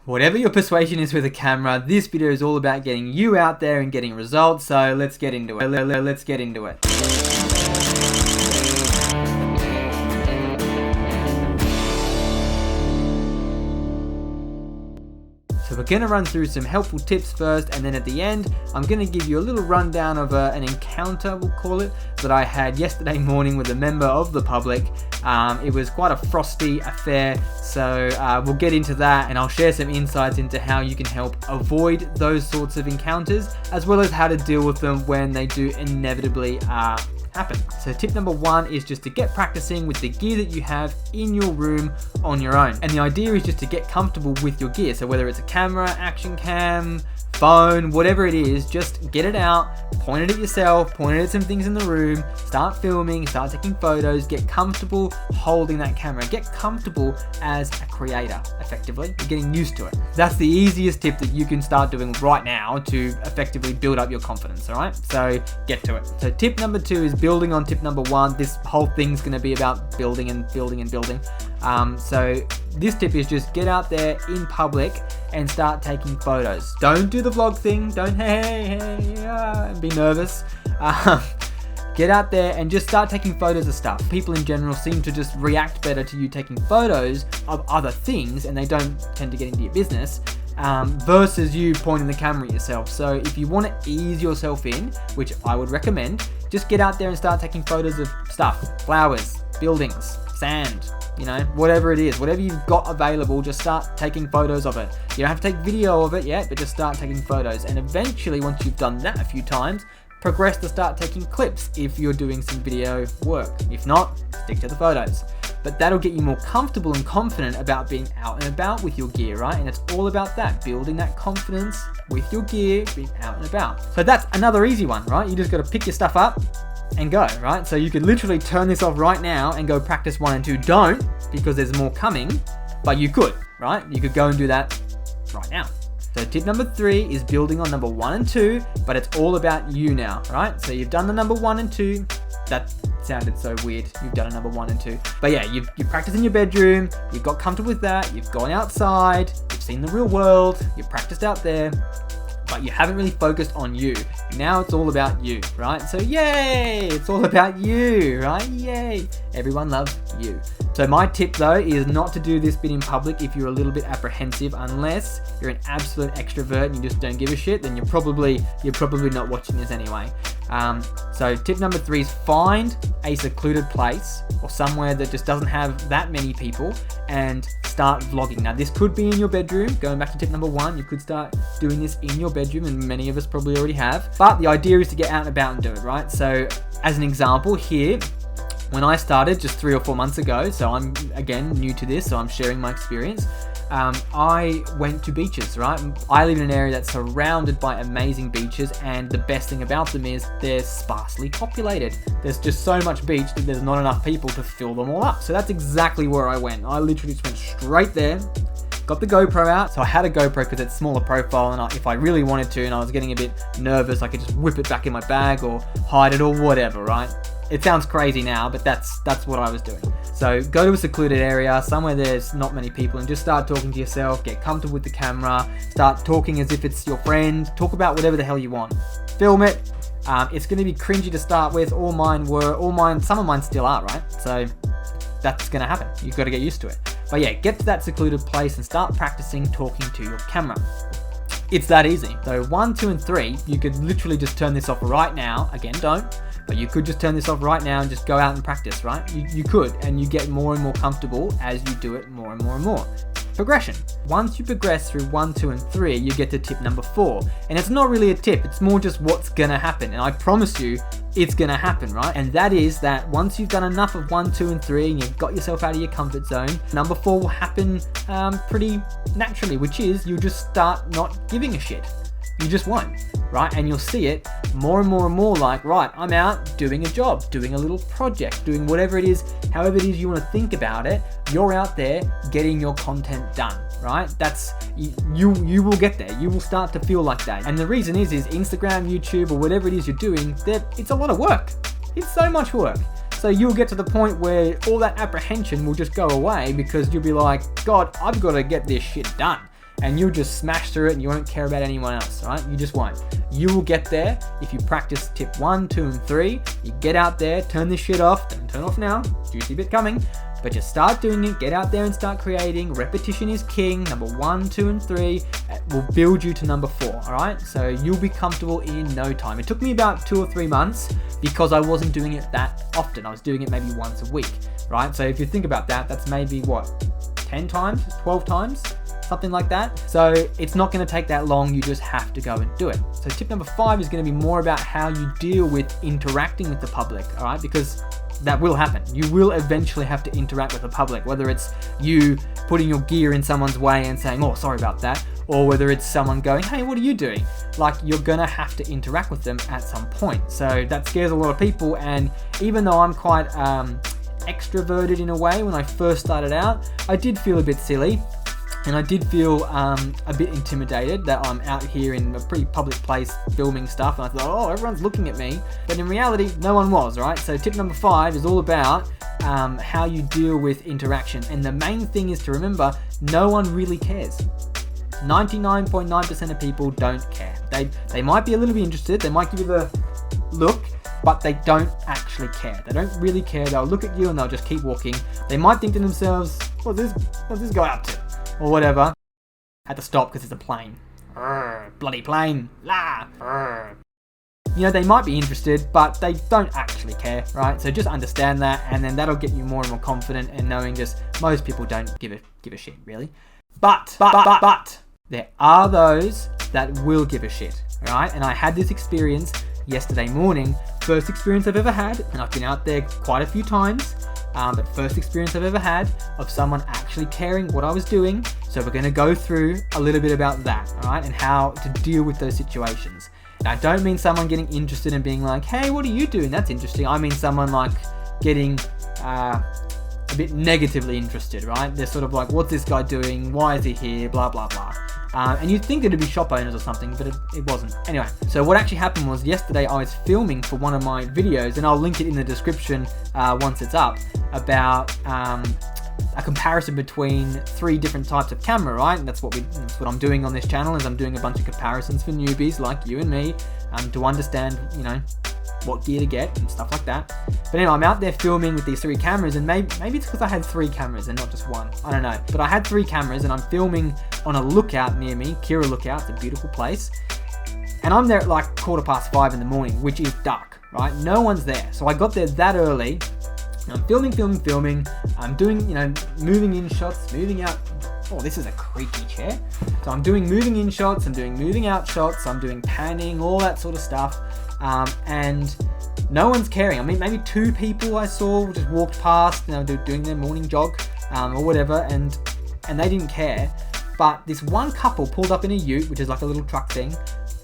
Whatever your persuasion is with a camera, this video is all about getting you out there and getting results, so let's get into it. Let's get into it. So we're going to run through some helpful tips first, and then at the end I'm going to give you a little rundown of an encounter, we'll call it, that I had yesterday morning with a member of the public. It was quite a frosty affair, so we'll get into that, and I'll share some insights into how you can help avoid those sorts of encounters, as well as how to deal with them when they do inevitably happen. So tip number one is just to get practicing with the gear that you have in your room on your own. And the idea is just to get comfortable with your gear. So whether it's a camera, action cam, phone, whatever it is, just get it out, point it at yourself, point it at some things in the room, start filming, start taking photos, get comfortable holding that camera, get comfortable as a creator, effectively. You're getting used to it. That's the easiest tip that you can start doing right now to effectively build up your confidence, all right? So get to it. So tip number two is building on tip number one. This whole thing's gonna be about building and building and building. So this tip is just get out there in public and start taking photos. Don't do the vlog thing. Don't and be nervous. Get out there and just start taking photos of stuff. People in general seem to just react better to you taking photos of other things, and they don't tend to get into your business versus you pointing the camera at yourself. So if you want to ease yourself in, which I would recommend, just get out there and start taking photos of stuff, flowers, buildings, sand, you know, whatever it is, whatever you've got available, just start taking photos of it. You don't have to take video of it yet, but just start taking photos. And eventually, once you've done that a few times, progress to start taking clips if you're doing some video work. If not, stick to the photos. But that'll get you more comfortable and confident about being out and about with your gear, right? And it's all about that, building that confidence with your gear, being out and about. So that's another easy one, right? You just got to pick your stuff up and go, right? So you could literally turn this off right now and go practice 1 and 2. Don't, because there's more coming, but you could, right? You could go and do that right now. So tip number 3 is building on number 1 and 2, but it's all about you now, right? So you've done the number 1 and 2. That sounded so weird. You've done a number 1 and 2. But yeah, you've practiced in your bedroom, you've got comfortable with that, you've gone outside, you've seen the real world, you've practiced out there, but you haven't really focused on you. Now it's all about you, right? So yay, it's all about you, right? Yay, everyone loves you. So my tip though is not to do this bit in public if you're a little bit apprehensive, unless you're an absolute extrovert and you just don't give a shit, then you're probably not watching this anyway. So tip number 3 is find a secluded place or somewhere that just doesn't have that many people and start vlogging. Now this could be in your bedroom. Going back to tip number 1, you could start doing this in your bedroom, and many of us probably already have. But the idea is to get out and about and do it, right? So as an example here, when I started just 3 or 4 months ago, so I'm again new to this, so I'm sharing my experience. I went to beaches, right? I live in an area that's surrounded by amazing beaches, and the best thing about them is they're sparsely populated. There's just so much beach that there's not enough people to fill them all up. So that's exactly where I went. I literally just went straight there, got the GoPro out. So I had a GoPro because it's smaller profile, and if I really wanted to and I was getting a bit nervous, I could just whip it back in my bag or hide it or whatever, right? It sounds crazy now, but that's what I was doing. So go to a secluded area, somewhere there's not many people, and just start talking to yourself, get comfortable with the camera, start talking as if it's your friend, talk about whatever the hell you want. Film it. It's going to be cringy to start with. Some of mine still are, right? So that's going to happen. You've got to get used to it. But yeah, get to that secluded place and start practicing talking to your camera. It's that easy. So 1, 2, and 3, you could literally just turn this off right now. Again, don't. But you could just turn this off right now and just go out and practice, right? You could, and you get more and more comfortable as you do it more and more and more. Progression. Once you progress through 1, 2, and 3, you get to tip number 4. And it's not really a tip, it's more just what's gonna happen. And I promise you, it's gonna happen, right? And that is that once you've done enough of 1, 2, and 3, and you've got yourself out of your comfort zone, number 4 will happen pretty naturally, which is you'll just start not giving a shit. You just won't, right? And you'll see it more and more and more like, right, I'm out doing a job, doing a little project, doing whatever it is, however it is you want to think about it, you're out there getting your content done, right? That's, you will get there. You will start to feel like that. And the reason is Instagram, YouTube, or whatever it is you're doing, it's a lot of work. It's so much work. So you'll get to the point where all that apprehension will just go away because you'll be like, God, I've got to get this shit done. and you'll just smash through it and you won't care about anyone else, all right? You just won't. You will get there if you practice tip 1, 2, and 3. You get out there, turn this shit off. Don't turn off now, juicy bit coming. But just start doing it, get out there and start creating. Repetition is king. Number 1, 2, and 3 will build you to number 4, all right? So you'll be comfortable in no time. It took me about 2 or 3 months because I wasn't doing it that often. I was doing it maybe once a week, right? So if you think about that, that's maybe what, 10 times, 12 times, something like that. So it's not going to take that long. You just have to go and do it. So tip number 5 is going to be more about how you deal with interacting with the public, all right? Because that will happen. You will eventually have to interact with the public, whether it's you putting your gear in someone's way and saying, oh, sorry about that, or whether it's someone going, hey, what are you doing? Like, you're gonna have to interact with them at some point. So that scares a lot of people, and even though I'm quite extroverted in a way when I first started out, I did feel a bit silly. And I did feel a bit intimidated that I'm out here in a pretty public place filming stuff. And I thought, oh, everyone's looking at me. But in reality, no one was, right? So tip number 5 is all about how you deal with interaction. And the main thing is to remember, no one really cares. 99.9% of people don't care. They might be a little bit interested. They might give you the look, but they don't actually care. They don't really care. They'll look at you and they'll just keep walking. They might think to themselves, what's this guy up to? Or whatever. Had to stop because it's a plane. Bloody plane. La. You know, they might be interested, but they don't actually care, right? So just understand that, and then that'll get you more and more confident in knowing just most people don't give a shit, really. But there are those that will give a shit, right? And I had this experience yesterday morning. First experience I've ever had, and I've been out there quite a few times. But first experience I've ever had of someone actually caring what I was doing. So we're going to go through a little bit about that, all right, and how to deal with those situations. And I don't mean someone getting interested and being like, hey, what are you doing? That's interesting. I mean someone like getting a bit negatively interested, right? They're sort of like, what's this guy doing? Why is he here? Blah, blah, blah. And you'd think it'd be shop owners or something, but it wasn't. Anyway, so what actually happened was yesterday I was filming for one of my videos, and I'll link it in the description once it's up, about a comparison between 3 different types of camera, right? And that's what I'm doing on this channel, is I'm doing a bunch of comparisons for newbies like you and me, to understand, you know, what gear to get and stuff like that. But anyway, I'm out there filming with these 3 cameras, and maybe it's because I had 3 cameras and not just one. I don't know. But I had 3 cameras, and I'm filming on a lookout near me, Kira Lookout. It's a beautiful place. And I'm there at like 5:15 in the morning, which is dark, right? No one's there. So I got there that early. I'm filming. I'm doing, you know, moving in shots, moving out. Oh, this is a creaky chair. So I'm doing moving in shots, I'm doing moving out shots, I'm doing panning, all that sort of stuff. And no one's caring. I mean, maybe 2 people I saw just walked past, you know, doing their morning jog, or whatever, and they didn't care. But this one couple pulled up in a ute, which is like a little truck thing,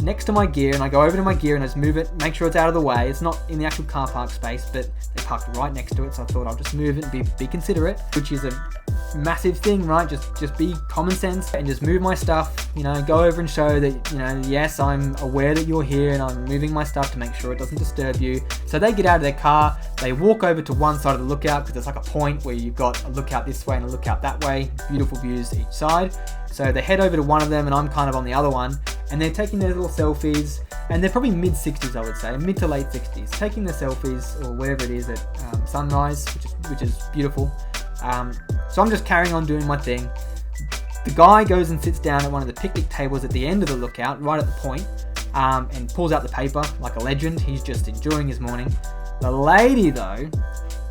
next to my gear, and I go over to my gear and I just move it, make sure it's out of the way. It's not in the actual car park space, but they parked right next to it, so I thought I'll just move it and be considerate, which is a massive thing, right? Just be common sense and just move my stuff, you know, go over and show that, you know, yes, I'm aware that you're here and I'm moving my stuff to make sure it doesn't disturb you. So they get out of their car, they walk over to one side of the lookout, because it's like a point where you've got a lookout this way and a lookout that way, beautiful views each side. So they head over to one of them and I'm kind of on the other one, and they're taking their little selfies, and they're probably mid-60s, I would say, mid to late 60s, taking their selfies or whatever it is at sunrise, which is beautiful. So I'm just carrying on doing my thing. The guy goes and sits down at one of the picnic tables at the end of the lookout, right at the point, and pulls out the paper like a legend. He's just enjoying his morning. The lady, though,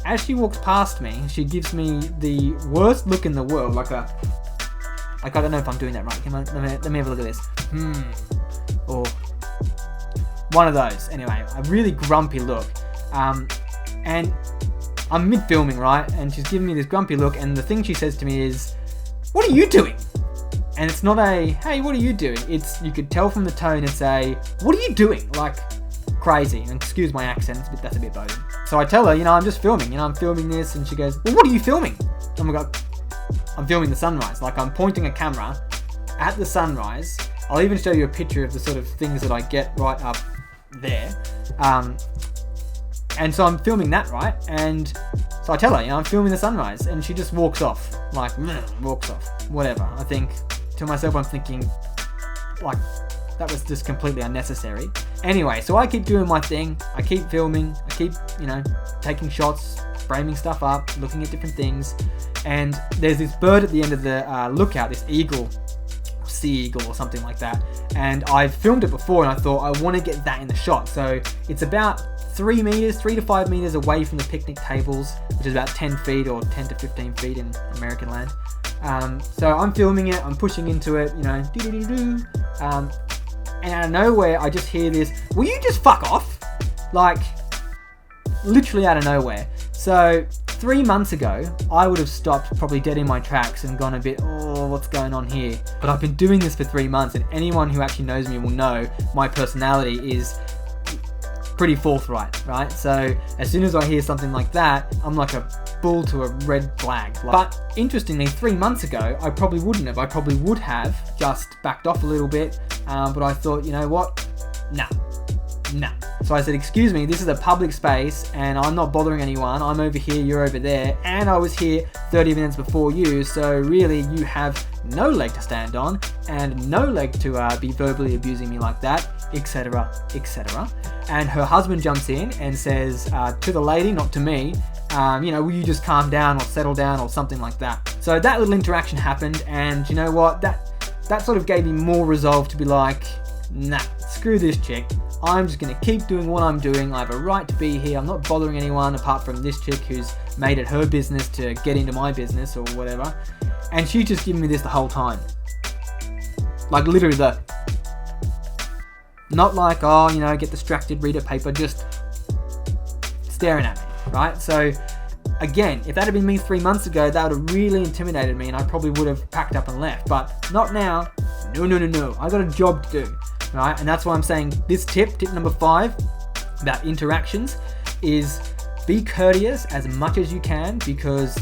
as she walks past me, she gives me the worst look in the world, like I don't know if I'm doing that right. Let me have a look at this. Or one of those. Anyway, a really grumpy look. And I'm mid-filming, right? And she's giving me this grumpy look, and the thing she says to me is, "What are you doing?" And it's not a, "Hey, what are you doing?" It's, you could tell from the tone, it's a, "What are you doing?" Like, crazy. And excuse my accent, but that's a bit bogan. So I tell her, you know, I'm just filming. You know, I'm filming this, and she goes, "Well, what are you filming?" And I'm filming the sunrise. Like, I'm pointing a camera at the sunrise. I'll even show you a picture of the sort of things that I get right up there. And so I'm filming that, right? And so I tell her, you know, I'm filming the sunrise, and she just walks off. Like, walks off. Whatever. I think to myself, I'm thinking, like, that was just completely unnecessary. Anyway, so I keep doing my thing. I keep filming. I keep, taking shots, framing stuff up, looking at different things. And there's this bird at the end of the lookout, this eagle, sea eagle or something like that. And I've filmed it before, and I thought I want to get that in the shot. So it's about 3 to 5 meters away from the picnic tables, which is about 10 feet or 10 to 15 feet in American land. So I'm filming it, I'm pushing into it, do-do-do-do. And out of nowhere, I just hear this, will you just fuck off? Like, literally out of nowhere. So 3 months ago, I would have stopped probably dead in my tracks and gone a bit, oh, what's going on here? But I've been doing this for 3 months, and anyone who actually knows me will know my personality is pretty forthright, right? So as soon as I hear something like that, I'm like a bull to a red flag. But interestingly, 3 months ago, I probably wouldn't have. I probably would have just backed off a little bit, but I thought, you know what? Nah. So I said, excuse me, this is a public space and I'm not bothering anyone. I'm over here, you're over there, and I was here 30 minutes before you, so really you have no leg to stand on and no leg to be verbally abusing me like that, etc, etc. And her husband jumps in and says to the lady, not to me, will you just calm down or settle down or something like that. So that little interaction happened, and you know what, that sort of gave me more resolve to be like, nah, screw this chick. I'm just going to keep doing what I'm doing. I have a right to be here. I'm not bothering anyone apart from this chick who's made it her business to get into my business or whatever. And she's just giving me this the whole time. Like literally not like, get distracted, read a paper, just staring at me, right? So again, if that had been me 3 months ago, that would have really intimidated me and I probably would have packed up and left. But not now. No. I got a job to do. Right, and that's why I'm saying this tip number 5 about interactions is be courteous as much as you can, because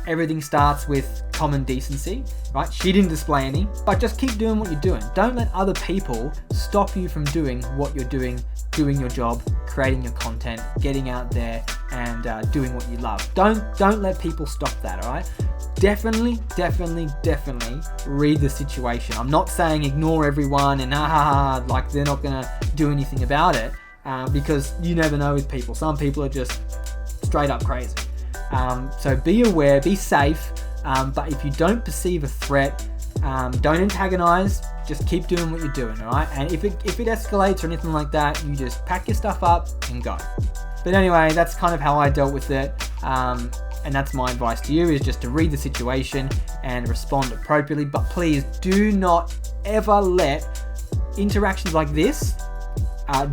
everything starts with common decency, right? She didn't display any, but just keep doing what you're doing. Don't let other people stop you from doing what you're doing your job, creating your content, getting out there and doing what you love. Don't let people stop that, all right? Definitely read the situation. I'm not saying ignore everyone and like they're not gonna do anything about it, because you never know with people. Some people are just straight up crazy. So be aware, be safe, but if you don't perceive a threat, don't antagonize, just keep doing what you're doing, alright? And if it escalates or anything like that, you just pack your stuff up and go. But anyway, that's kind of how I dealt with it. And that's my advice to you, is just to read the situation and respond appropriately. But please do not ever let interactions like this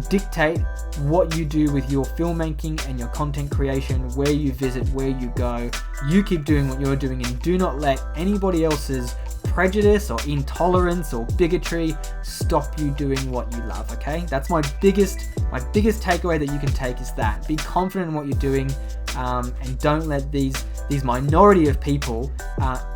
dictate what you do with your filmmaking and your content creation, where you visit, where you go. You keep doing what you're doing and do not let anybody else's prejudice or intolerance or bigotry stop you doing what you love, okay? That's my biggest takeaway that you can take, is that be confident in what you're doing, and don't let these minority of people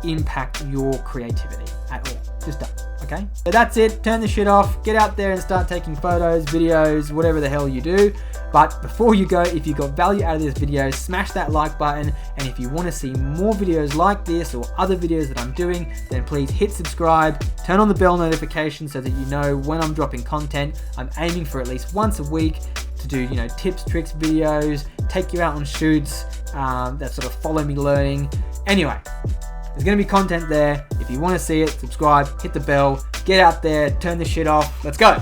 impact your creativity at all. Just don't, okay? So that's it. Turn the shit off. Get out there and start taking photos, videos, whatever the hell you do. But before you go, if you got value out of this video, smash that like button. And if you want to see more videos like this or other videos that I'm doing, then please hit subscribe, turn on the bell notification so that you know when I'm dropping content. I'm aiming for at least once a week to do, tips, tricks, videos, take you out on shoots, that sort of follow me learning. Anyway, there's going to be content there. If you want to see it, subscribe, hit the bell, get out there, turn this shit off. Let's go.